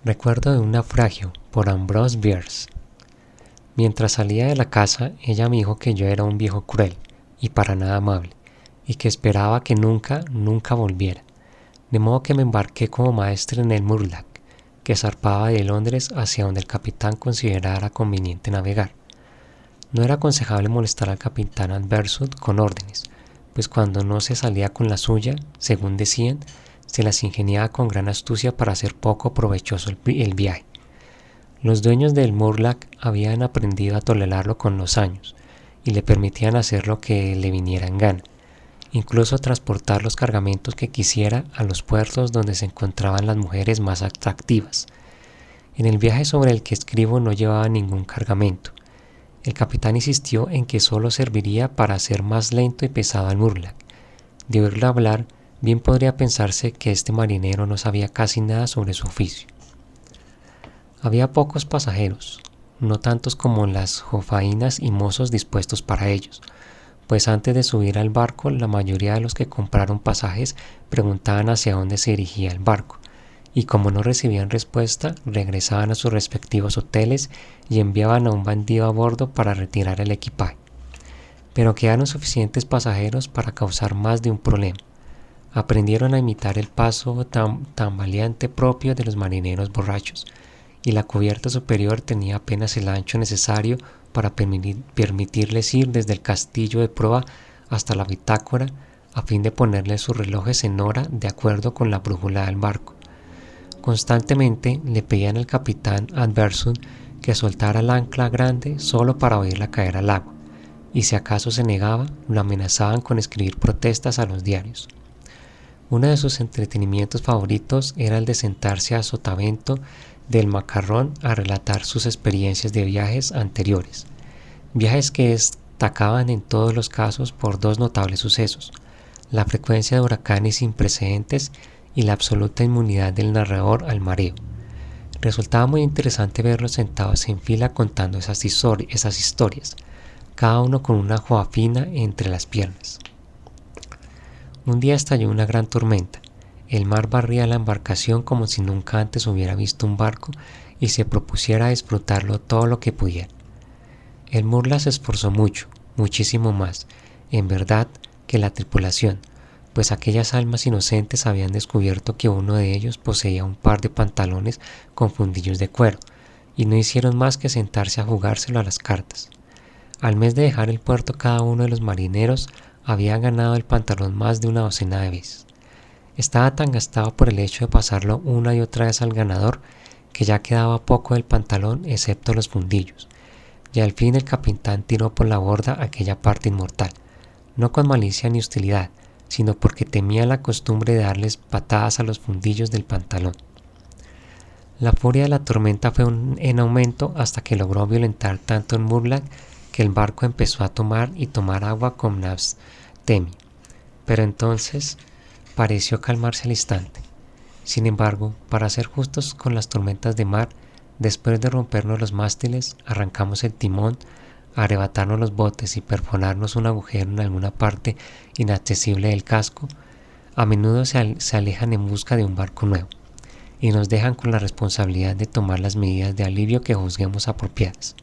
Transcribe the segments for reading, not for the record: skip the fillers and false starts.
Recuerdo de un naufragio, por Ambrose Bierce. Mientras salía de la casa, ella me dijo que yo era un viejo cruel y para nada amable, y que esperaba que nunca volviera. De modo que me embarqué como maestre en el Murlac, que zarpaba de Londres hacia donde el capitán considerara conveniente navegar. No era aconsejable molestar al capitán Adversud con órdenes, pues cuando no se salía con la suya, según decían, se las ingeniaba con gran astucia para hacer poco provechoso el viaje. Los dueños del Murlac habían aprendido a tolerarlo con los años, y le permitían hacer lo que le viniera en gana, incluso transportar los cargamentos que quisiera a los puertos donde se encontraban las mujeres más atractivas. En el viaje sobre el que escribo no llevaba ningún cargamento. El capitán insistió en que solo serviría para hacer más lento y pesado al Murlac. De oírlo hablar, bien podría pensarse que este marinero no sabía casi nada sobre su oficio. Había pocos pasajeros, no tantos como las jofainas y mozos dispuestos para ellos, pues antes de subir al barco la mayoría de los que compraron pasajes preguntaban hacia dónde se dirigía el barco, y como no recibían respuesta, regresaban a sus respectivos hoteles y enviaban a un bandido a bordo para retirar el equipaje. Pero quedaron suficientes pasajeros para causar más de un problema. Aprendieron a imitar el paso tambaleante propio de los marineros borrachos, y la cubierta superior tenía apenas el ancho necesario para permitirles ir desde el castillo de proa hasta la bitácora, a fin de ponerles sus relojes en hora de acuerdo con la brújula del barco. Constantemente le pedían al capitán Adversud que soltara el ancla grande solo para oírla caer al agua, y si acaso se negaba, lo amenazaban con escribir protestas a los diarios. Uno de sus entretenimientos favoritos era el de sentarse a sotavento del macarrón a relatar sus experiencias de viajes anteriores, viajes que destacaban en todos los casos por dos notables sucesos: la frecuencia de huracanes sin precedentes y la absoluta inmunidad del narrador al mareo. Resultaba muy interesante verlos sentados en fila contando esas historias, cada uno con una joafina entre las piernas. Un día estalló una gran tormenta. El mar barría la embarcación como si nunca antes hubiera visto un barco y se propusiera disfrutarlo todo lo que pudiera. El Murlac se esforzó mucho, muchísimo más, en verdad, que la tripulación, pues aquellas almas inocentes habían descubierto que uno de ellos poseía un par de pantalones con fundillos de cuero, y no hicieron más que sentarse a jugárselo a las cartas. Al mes de dejar el puerto, cada uno de los marineros había ganado el pantalón más de una docena de veces. Estaba tan gastado por el hecho de pasarlo una y otra vez al ganador que ya quedaba poco del pantalón excepto los fundillos, y al fin el capitán tiró por la borda aquella parte inmortal, no con malicia ni hostilidad, sino porque temía la costumbre de darles patadas a los fundillos del pantalón. La furia de la tormenta fue en aumento hasta que logró violentar tanto el Murlac que el barco empezó a tomar agua con Navstemi, pero entonces pareció calmarse al instante. Sin embargo, para ser justos con las tormentas de mar, después de rompernos los mástiles, arrancamos el timón, arrebatarnos los botes y perforarnos un agujero en alguna parte inaccesible del casco, a menudo se alejan en busca de un barco nuevo, y nos dejan con la responsabilidad de tomar las medidas de alivio que juzguemos apropiadas.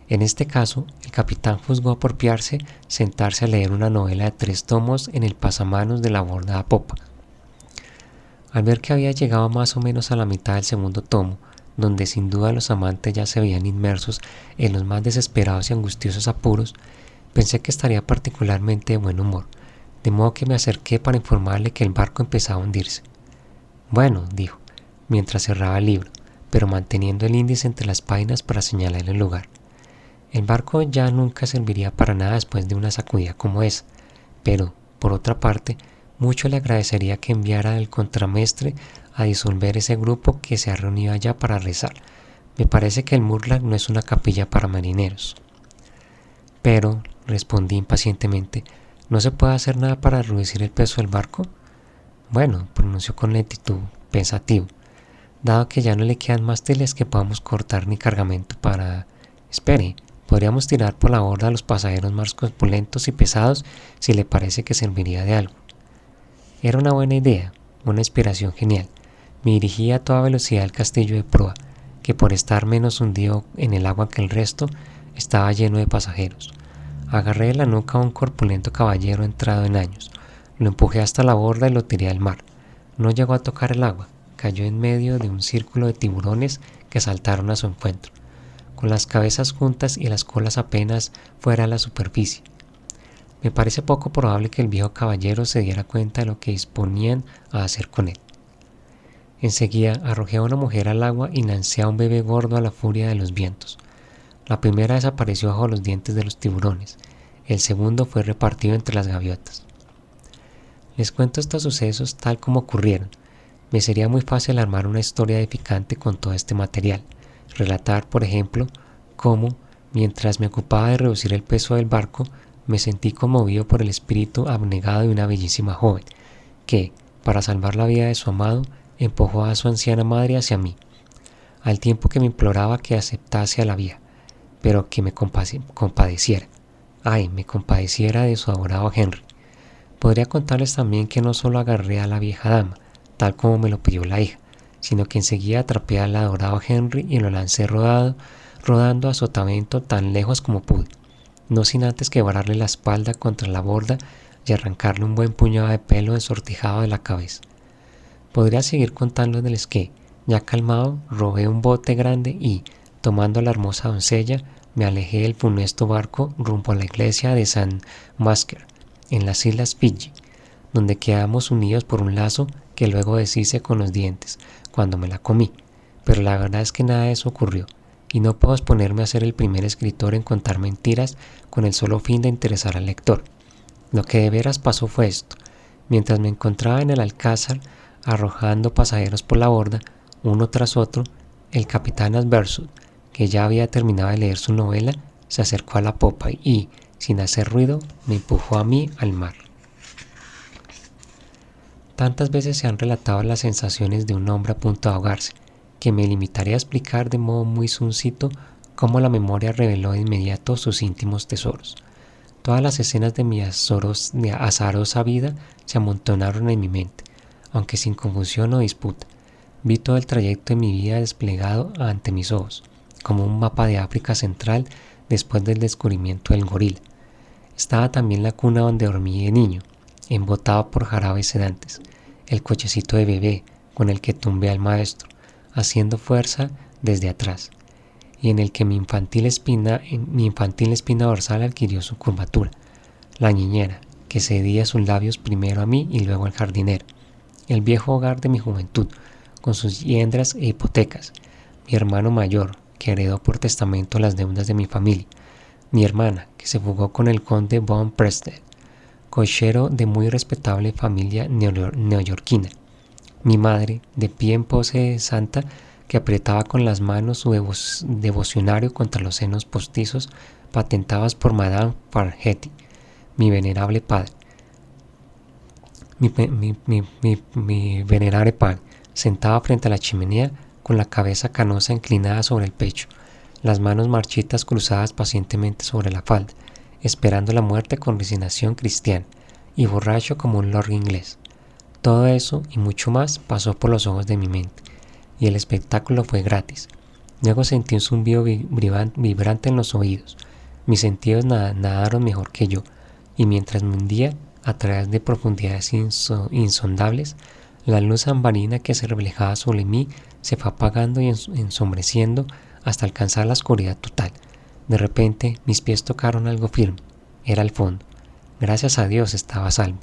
En este caso, el capitán juzgó apropiarse sentarse a leer una novela de 3 tomos en el pasamanos de la borda a popa. Al ver que había llegado más o menos a la mitad del segundo tomo, donde sin duda los amantes ya se veían inmersos en los más desesperados y angustiosos apuros, pensé que estaría particularmente de buen humor, de modo que me acerqué para informarle que el barco empezaba a hundirse. «Bueno», dijo, mientras cerraba el libro, pero manteniendo el índice entre las páginas para señalar el lugar. El barco ya nunca serviría para nada después de una sacudida como esa, pero, por otra parte, mucho le agradecería que enviara al contramestre a disolver ese grupo que se ha reunido allá para rezar. Me parece que el Murlac no es una capilla para marineros. Pero, respondí impacientemente, ¿no se puede hacer nada para reducir el peso del barco? Bueno, pronunció con lentitud, pensativo, dado que ya no le quedan mástiles que podamos cortar ni cargamento para... Espere, podríamos tirar por la borda a los pasajeros más corpulentos y pesados si le parece que serviría de algo. Era una buena idea, una inspiración genial, Me dirigí a toda velocidad al castillo de proa, que por estar menos hundido en el agua que el resto, estaba lleno de pasajeros. Agarré de la nuca a un corpulento caballero entrado en años, lo empujé hasta la borda y lo tiré al mar. No llegó a tocar el agua, cayó en medio de un círculo de tiburones que saltaron a su encuentro, con las cabezas juntas y las colas apenas fuera a la superficie. Me parece poco probable que el viejo caballero se diera cuenta de lo que disponían a hacer con él. Enseguida arrojé a una mujer al agua y lancé a un bebé gordo a la furia de los vientos. La primera desapareció bajo los dientes de los tiburones, el segundo fue repartido entre las gaviotas. Les cuento estos sucesos tal como ocurrieron. Me sería muy fácil armar una historia edificante con todo este material. Relatar, por ejemplo, cómo, mientras me ocupaba de reducir el peso del barco, me sentí conmovido por el espíritu abnegado de una bellísima joven, que, para salvar la vida de su amado, empujó a su anciana madre hacia mí, al tiempo que me imploraba que aceptase a la vieja, pero que me compadeciera. Me compadeciera de su adorado Henry. Podría contarles también que no solo agarré a la vieja dama, tal como me lo pidió la hija, sino que enseguida atrapé al adorado Henry y lo lancé rodando a sotavento tan lejos como pude, no sin antes quebrarle la espalda contra la borda y arrancarle un buen puñado de pelo ensortijado de la cabeza. Podría seguir contándoles que, ya calmado, robé un bote grande y, tomando a la hermosa doncella, me alejé del funesto barco rumbo a la iglesia de San Masker, en las islas Fiji, donde quedamos unidos por un lazo que luego deshice con los dientes cuando me la comí, pero la verdad es que nada de eso ocurrió, y no puedo exponerme a ser el primer escritor en contar mentiras con el solo fin de interesar al lector. Lo que de veras pasó fue esto: mientras me encontraba en el alcázar arrojando pasajeros por la borda, uno tras otro, el capitán Asbersus, que ya había terminado de leer su novela, se acercó a la popa y, sin hacer ruido, me empujó a mí al mar. Tantas veces se han relatado las sensaciones de un hombre a punto de ahogarse, que me limitaré a explicar de modo muy succinto cómo la memoria reveló de inmediato sus íntimos tesoros. Todas las escenas de mi azarosa vida se amontonaron en mi mente, aunque sin confusión o disputa. Vi todo el trayecto de mi vida desplegado ante mis ojos, como un mapa de África Central después del descubrimiento del gorila. Estaba también la cuna donde dormí de niño, embotado por jarabes sedantes, el cochecito de bebé con el que tumbé al maestro, haciendo fuerza desde atrás, y en el que mi infantil espina dorsal adquirió su curvatura, la niñera, que cedía sus labios primero a mí y luego al jardinero, el viejo hogar de mi juventud, con sus hiendras e hipotecas, mi hermano mayor, que heredó por testamento las deudas de mi familia, mi hermana, que se fugó con el conde von Prested, cochero de muy respetable familia neoyorquina, mi madre, de pie en pose de santa, que apretaba con las manos su devocionario contra los senos postizos patentados por Madame Fargety, mi venerable padre, sentado frente a la chimenea, con la cabeza canosa inclinada sobre el pecho, las manos marchitas cruzadas pacientemente sobre la falda, esperando la muerte con resignación cristiana, y borracho como un lord inglés. Todo eso y mucho más pasó por los ojos de mi mente, y el espectáculo fue gratis. Luego sentí un zumbido vibrante en los oídos. Mis sentidos nadaron mejor que yo, y mientras me hundía a través de profundidades insondables, la luz ambarina que se reflejaba sobre mí se fue apagando y ensombreciendo hasta alcanzar la oscuridad total. De repente mis pies tocaron algo firme. Era el fondo. Gracias a Dios estaba a salvo.